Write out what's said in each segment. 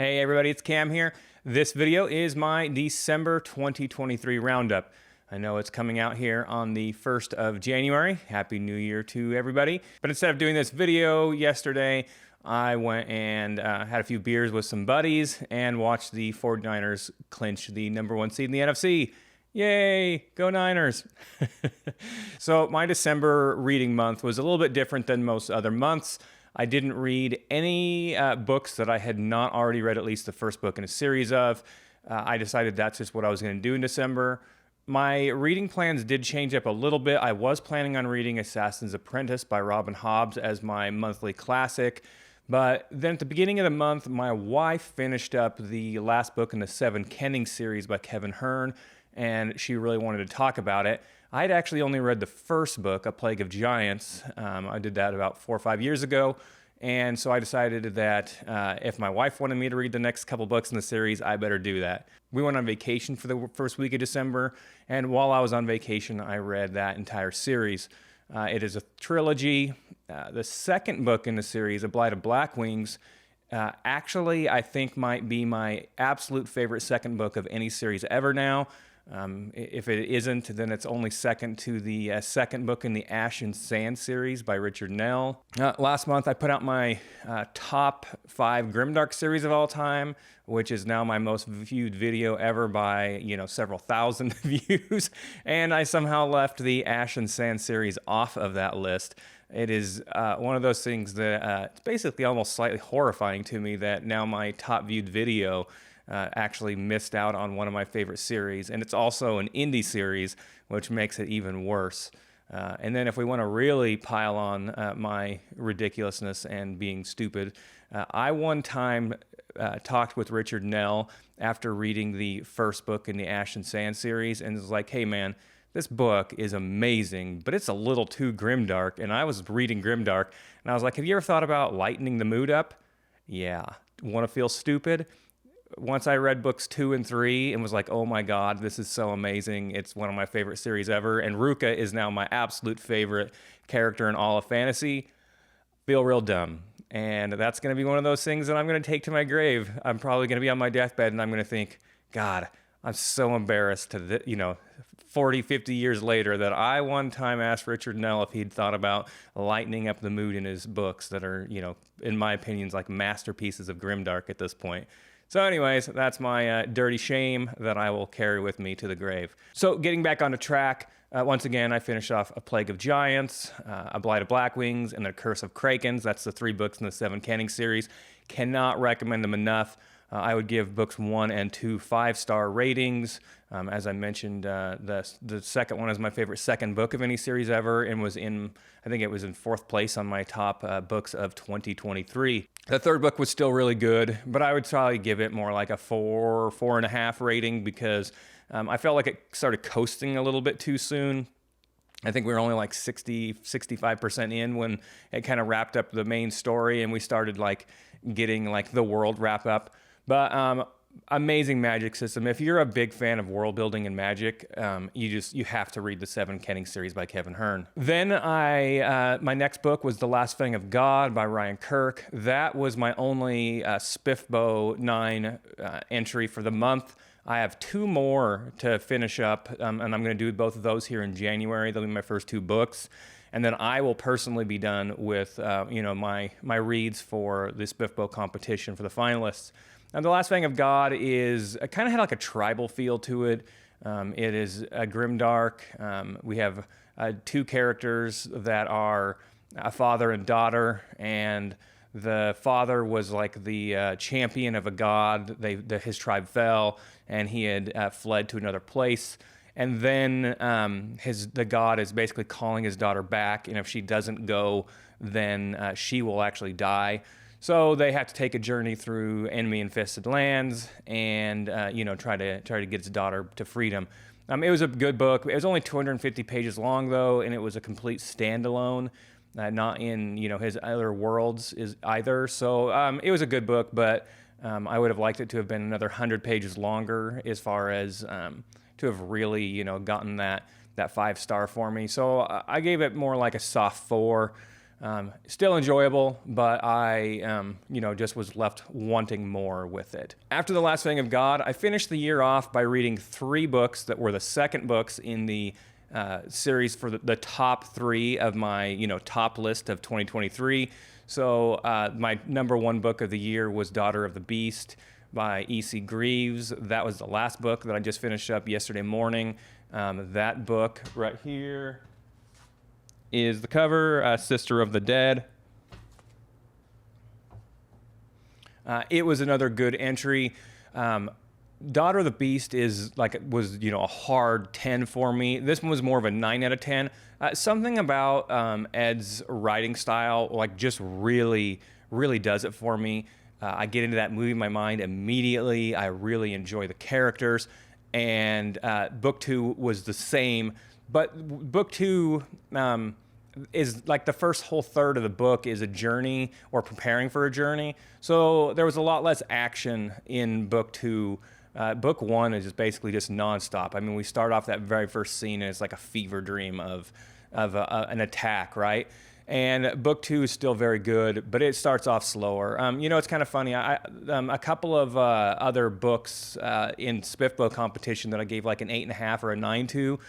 Hey everybody, it's Cam here. This video is my December 2023 Roundup. I know it's coming out here on the 1st of January. Happy New Year to everybody. But instead of doing this video yesterday, I went and had a few beers with some buddies and watched the 49ers clinch the #1 seed in the NFC. Yay, go Niners. So my December reading month was a little bit different than most other months. I didn't read any books that I had not already read at least the first book in a series of. I decided that's just what I was going to do in December. My reading plans did change up a little bit. I was planning on reading Assassin's Apprentice by Robin Hobbs as my monthly classic. But then at the beginning of the month, my wife finished up the last book in the Seven Kenning series by Kevin Hearne, and she really wanted to talk about it. I'd actually only read the first book, A Plague of Giants. I did that about 4 or 5 years ago. And so I decided that if my wife wanted me to read the next couple books in the series, I better do that. We went on vacation for the first week of December, and while I was on vacation, I read that entire series. It is a trilogy. The second book in the series, A Blight of Black Wings, actually I think might be my absolute favorite second book of any series ever now. If it isn't, then it's only second to the second book in the Ashen Sand series by Richard Nell. Last month, I put out my top 5 Grimdark series of all time, which is now my most viewed video ever by, several thousand views. And I somehow left the Ashen Sand series off of that list. It is one of those things that it's basically almost slightly horrifying to me that now my top viewed video actually missed out on one of my favorite series. And it's also an indie series, which makes it even worse. And then if we want to really pile on my ridiculousness and being stupid, I one time talked with Richard Nell after reading the first book in the Ashen Sand series and was like, hey man, this book is amazing, but it's a little too grimdark. And I was reading grimdark and I was like, have you ever thought about lightening the mood up? Yeah. Want to feel stupid? Once I read books 2 and 3 and was like, oh my God, this is so amazing. It's one of my favorite series ever. And Ruka is now my absolute favorite character in all of fantasy. Feel real dumb. And that's going to be one of those things that I'm going to take to my grave. I'm probably going to be on my deathbed and I'm going to think, God, I'm so embarrassed to, 40, 50 years later that I one time asked Richard Nell if he'd thought about lightening up the mood in his books that are, in my opinions, like masterpieces of grimdark at this point. So anyways, that's my dirty shame that I will carry with me to the grave. So getting back on the track, once again, I finished off A Plague of Giants, A Blight of Black Wings, and The Curse of Krakens. That's the 3 books in the Seven Kenning series. Cannot recommend them enough. I would give books 1 and 2 5-star ratings. As I mentioned, the second one is my favorite second book of any series ever and was I think it was in 4th place on my top books of 2023. The third book was still really good, but I would probably give it more like a 4, 4.5 rating because I felt like it started coasting a little bit too soon. I think we were only like 65% in when it kind of wrapped up the main story and we started like getting like the world wrap up. But amazing magic system. If you're a big fan of world building and magic, you have to read the Seven Kenning series by Kevin Hearne. Then my next book was The Last Fang of God by Ryan Kirk. That was my only Spiffbo 9 entry for the month. I have 2 more to finish up, and I'm going to do both of those here in January. They'll be my first 2 books. And then I will personally be done with my reads for the Spiffbo competition for the finalists. Now, The Last Fang of God is kind of had like a tribal feel to it. It is a grimdark. We have 2 characters that are a father and daughter, and the father was like the champion of a god. His tribe fell, and he had fled to another place. And then the god is basically calling his daughter back, and if she doesn't go, then she will actually die. So they have to take a journey through enemy-infested lands and try to get his daughter to freedom. It was a good book. It was only 250 pages long though, and it was a complete standalone, not in his other worlds either. So it was a good book, but I would have liked it to have been another 100 pages longer as far as to have really gotten that 5-star for me. So I gave it more like a soft 4. Still enjoyable, but I, just was left wanting more with it. After The Last Fang of God, I finished the year off by reading 3 books that were the second books in the series for the top 3 of my, top list of 2023. So my number 1 book of the year was Daughter of the Beast by E.C. Greaves. That was the last book that I just finished up yesterday morning. That book right here is the cover, Sister of the Dead. It was another good entry. Daughter of the Beast was a hard 10 for me. This one was more of a 9 out of 10. Something about Ed's writing style just really, really does it for me. I get into that movie in my mind immediately. I really enjoy the characters. And book 2 was the same. But book 2 is the first whole third of the book is a journey or preparing for a journey. So there was a lot less action in book 2. Book 1 is basically just nonstop. I mean, we start off that very first scene and it's like a fever dream of an attack, right? And book 2 is still very good, but it starts off slower. It's kind of funny. A couple of other books in Spiff Book competition that I gave like an 8.5 or a 9 to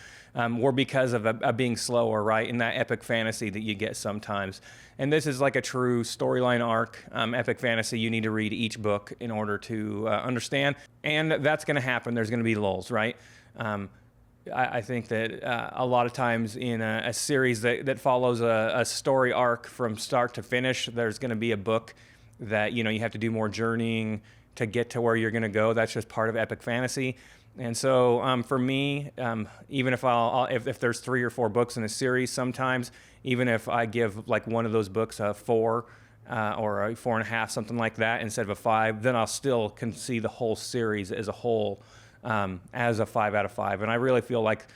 were because of being slower, right? In that epic fantasy that you get sometimes. And this is like a true storyline arc, epic fantasy. You need to read each book in order to understand. And that's going to happen. There's going to be lulls, right? I think that a lot of times in a series that follows a story arc from start to finish, there's going to be a book that, you have to do more journeying to get to where you're going to go. That's just part of epic fantasy. And so for me, even if if there's 3 or 4 books in a series, sometimes even if I give one of those books a 4 or a 4.5, something like that, instead of a 5, then I'll still can see the whole series as a whole as a 5 out of 5. And I really feel like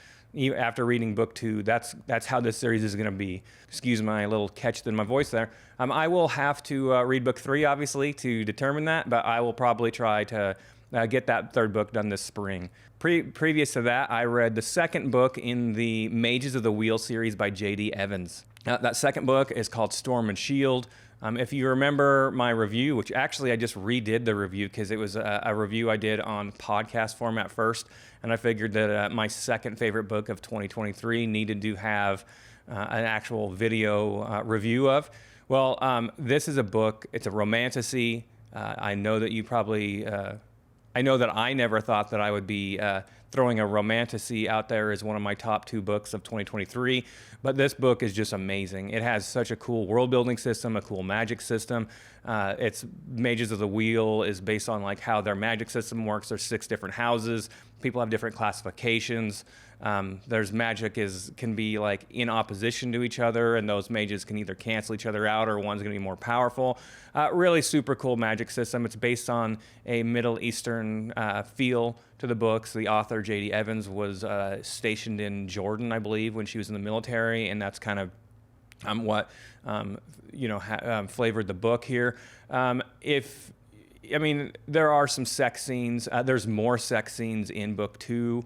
after reading book 2, that's how this series is going to be. Excuse my little catch in my voice there. I will have to read book 3, obviously, to determine that, but I will probably try to get that 3rd book done this spring. Previous to that, I read the 2nd book in the Mages of the Wheel series by J.D. Evans. That 2nd book is called Storm and Shield. If you remember my review, which actually I just redid the review because it was a review I did on podcast format first, and I figured that my 2nd favorite book of 2023 needed to have an actual video review of. Well, this is a book. It's a romantasy. I know that you probably... I know that I never thought that I would be throwing a romantasy out there as one of my top 2 books of 2023, but this book is just amazing. It has such a cool world building system, a cool magic system. It's Mages of the Wheel is based on how their magic system works. There's 6 different houses. People have different classifications. There's magic can be in opposition to each other, and those mages can either cancel each other out or one's going to be more powerful. Really super cool magic system. It's based on a Middle Eastern feel to the books. The author, J.D. Evans, was stationed in Jordan, I believe, when she was in the military, and that's kind of what flavored the book here. There are some sex scenes. There's more sex scenes in book 2.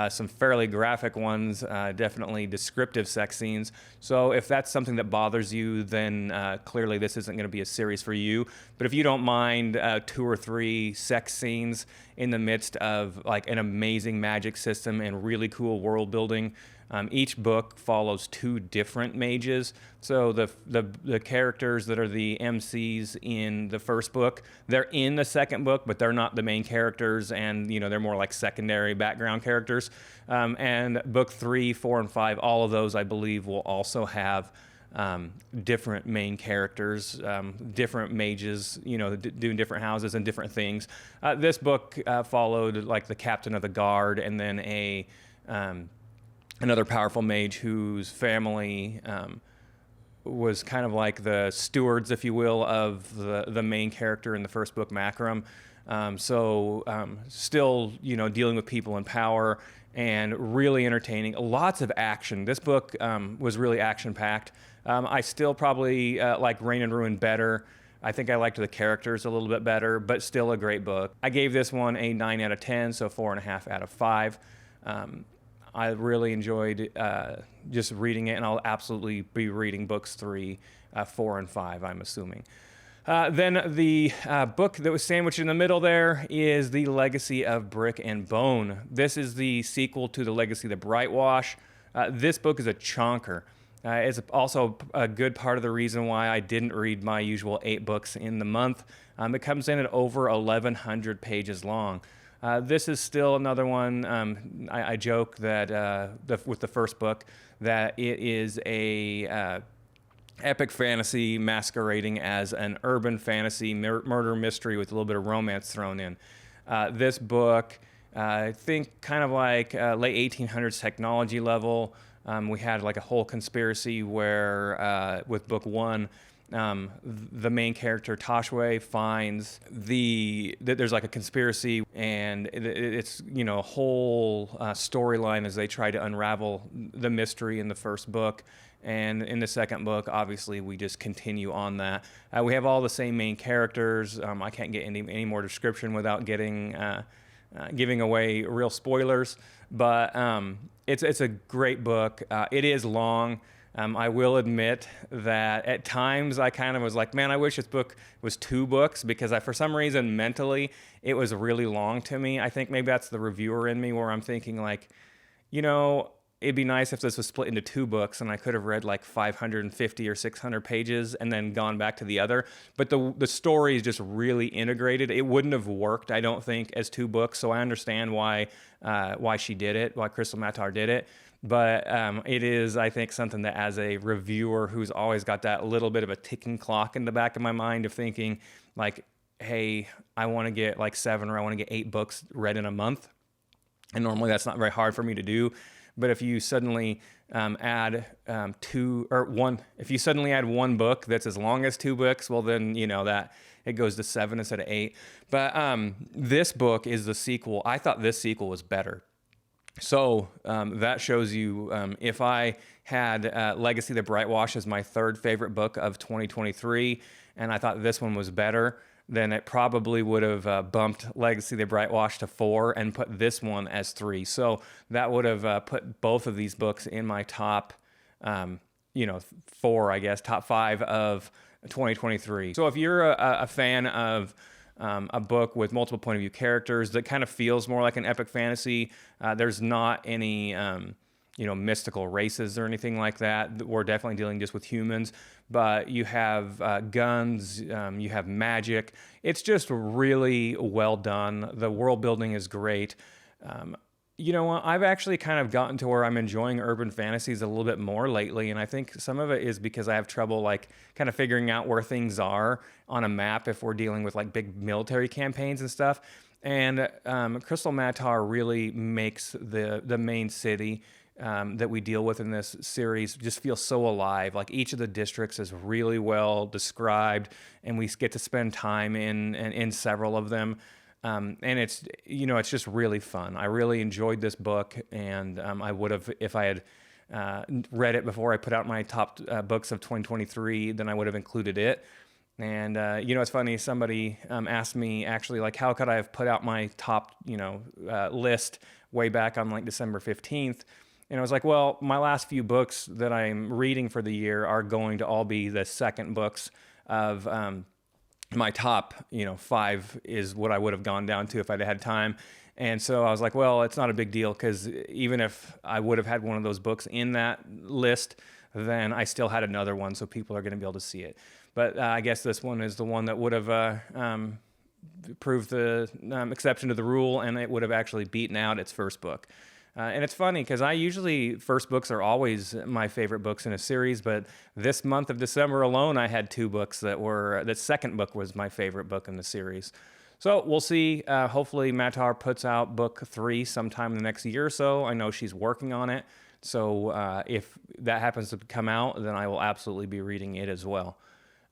Some fairly graphic ones, definitely descriptive sex scenes. So if that's something that bothers you, then clearly this isn't going to be a series for you. But if you don't mind 2 or 3 sex scenes in the midst of an amazing magic system and really cool world building, each book follows 2 different mages. So the characters that are the MCs in the first book, they're in the 2nd book, but they're not the main characters, and they're more like secondary background characters. And book 3, 4, and 5, all of those I believe will also have different main characters, different mages, doing different houses and different things. This book followed the captain of the guard, and then another powerful mage whose family was kind of like the stewards, if you will, of the main character in the first book, Macram. Still, dealing with people in power and really entertaining. Lots of action. This book was really action-packed. I still probably like Reign and Ruin better. I think I liked the characters a little bit better, but still a great book. I gave this one a 9 out of 10, so 4.5 out of 5. I really enjoyed just reading it, and I'll absolutely be reading books 3, 4, and 5, I'm assuming. Then the book that was sandwiched in the middle there is The Legacy of Brick and Bone. This is the sequel to The Legacy of the Brightwash. This book is a chonker. It's also a good part of the reason why I didn't read my usual 8 books in the month. It comes in at over 1,100 pages long. This is still another one. I joke that with the first book that it is a epic fantasy masquerading as an urban fantasy murder mystery with a little bit of romance thrown in. This book, I think kind of like late 1800s technology level. We had like a whole conspiracy where with book 1, the main character Toshway finds that there's like a conspiracy, and it's a whole storyline as they try to unravel the mystery in the first book. And in the second book, obviously, we just continue on that. We have all the same main characters. I can't get any more description without giving away real spoilers. But it's a great book. It is long. I will admit that at times I kind of was like, man, I wish this book was 2 books, because for some reason mentally it was really long to me. I think maybe that's the reviewer in me, where I'm thinking like, it'd be nice if this was split into 2 books and I could have read like 550 or 600 pages and then gone back to the other. But the story is just really integrated. It wouldn't have worked, I don't think, as 2 books. So I understand why she did it, why Krystle Matar did it. But it is, I think, something that as a reviewer who's always got that little bit of a ticking clock in the back of my mind of thinking like, hey, I want to get like 7 or I want to get 8 books read in a month. And normally that's not very hard for me to do. But if you suddenly add 2 or 1, if you suddenly add 1 book that's as long as 2 books, well then that it goes to 7 instead of 8. But this book is the sequel. I thought this sequel was better. So that shows you if I had Legacy of the Brightwash as my 3rd favorite book of 2023, and I thought this one was better, then it probably would have bumped Legacy of the Brightwash to 4 and put this one as 3. So that would have put both of these books in my top, 4, I guess, top 5 of 2023. So if you're a fan of a book with multiple point of view characters that kind of feels more like an epic fantasy, there's not any mystical races or anything like that. We're definitely dealing just with humans, but you have guns, you have magic. It's just really well done. The world building is great. I've actually kind of gotten to where I'm enjoying urban fantasies a little bit more lately, and I think some of it is because I have trouble like kind of figuring out where things are on a map if we're dealing with like big military campaigns and stuff. And Krystle Matar really makes the main city that we deal with in this series just feel so alive. Like each of the districts is really well described, and we get to spend time in several of them. And it's just really fun. I really enjoyed this book, and I would have, if I had read it before I put out my top books of 2023, then I would have included it. And it's funny, somebody asked me actually, like, how could I have put out my top list way back on like December 15th? And I was like, well, my last few books that I'm reading for the year are going to all be the second books of my top, 5 is what I would have gone down to if I'd had time. And so I was like, well, it's not a big deal, because even if I would have had one of those books in that list, then I still had another one, so people are going to be able to see it. But I guess this one is the one that would have proved the exception to the rule, and it would have actually beaten out its first book. And it's funny because first books are always my favorite books in a series, but this month of December alone, I had 2 books the second book was my favorite book in the series. So we'll see. Hopefully Matar puts out book 3 sometime in the next year or so. I know she's working on it. So if that happens to come out, then I will absolutely be reading it as well.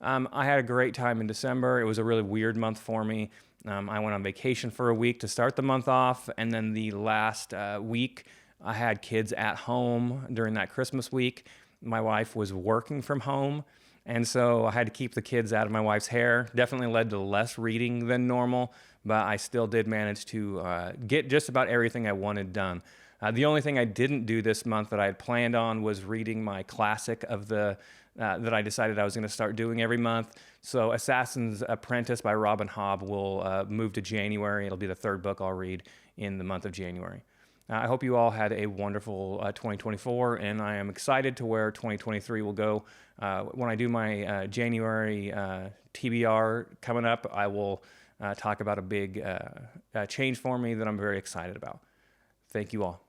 I had a great time in December. It was a really weird month for me. I went on vacation for a week to start the month off, and then the last week I had kids at home during that Christmas week. My wife was working from home, and so I had to keep the kids out of my wife's hair. Definitely led to less reading than normal, but I still did manage to get just about everything I wanted done. The only thing I didn't do this month that I had planned on was reading my classic of the that I decided I was going to start doing every month. So Assassin's Apprentice by Robin Hobb will move to January. It'll be the third book I'll read in the month of January. I hope you all had a wonderful 2024, and I am excited to where 2023 will go. When I do my January TBR coming up, I will talk about a big change for me that I'm very excited about. Thank you all.